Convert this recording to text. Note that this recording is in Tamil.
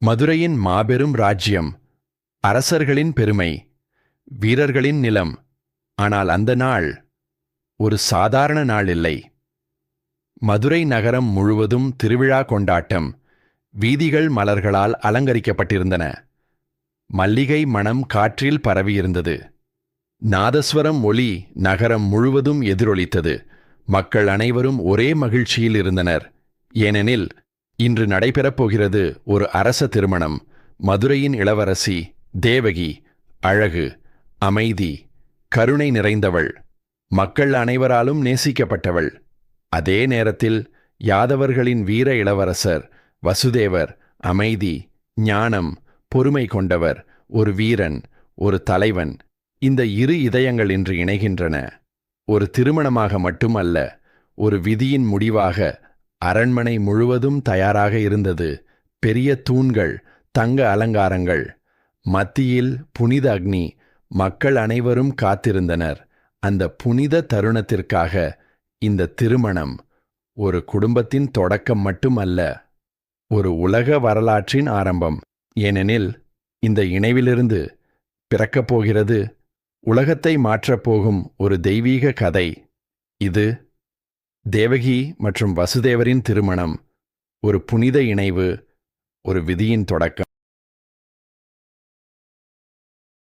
மதுரையின் மாபெரும் ராஜ்யம், அரசர்களின் பெருமை, வீரர்களின் நிலம். ஆனால் அந்த நாள் ஒரு சாதாரண நாள் இல்லை. மதுரை நகரம் முழுவதும் திருவிழா கொண்டாட்டம். வீதிகள் மலர்களால் அலங்கரிக்கப்பட்டிருந்தன. மல்லிகை மணம் காற்றில் பரவியிருந்தது. நாதஸ்வரம் ஒலி நகரம் முழுவதும் எதிரொலித்தது. மக்கள் அனைவரும் ஒரே மகிழ்ச்சியில் இருந்தனர். ஏனெனில் இன்று நடைபெறப் போகிறது ஒரு அரச திருமணம். மதுரையின் இளவரசி தேவகி அழகு, அமைதி, கருணை நிறைந்தவள், மக்கள் அனைவராலும் நேசிக்கப்பட்டவள். அதே நேரத்தில் யாதவர்களின் வீர இளவரசர் வசுதேவர் அமைதி, ஞானம், பொறுமை கொண்டவர், ஒரு வீரன், ஒரு தலைவன். இந்த இரு இதயங்கள் இன்று இணைகின்றன. ஒரு திருமணமாக மட்டுமல்ல, ஒரு விதியின் முடிவாக. அரண்மனை முழுவதும் தயாராக இருந்தது. பெரிய தூண்கள், தங்க அலங்காரங்கள், மத்தியில் புனித அக்னி. மக்கள் அனைவரும் காத்திருந்தனர் அந்த புனித தருணத்திற்காக. இந்த திருமணம் ஒரு குடும்பத்தின் தொடக்கம் மட்டுமல்ல, ஒரு உலக வரலாற்றின் ஆரம்பம். ஏனெனில் இந்த இணைவிலிருந்து பிறக்கப் போகிறது உலகத்தை மாற்றப்போகும் ஒரு தெய்வீக கதை. இது தேவகி மற்றும் வசுதேவரின் திருமணம். ஒரு புனித இணைவு, ஒரு விதியின் தொடக்கம்.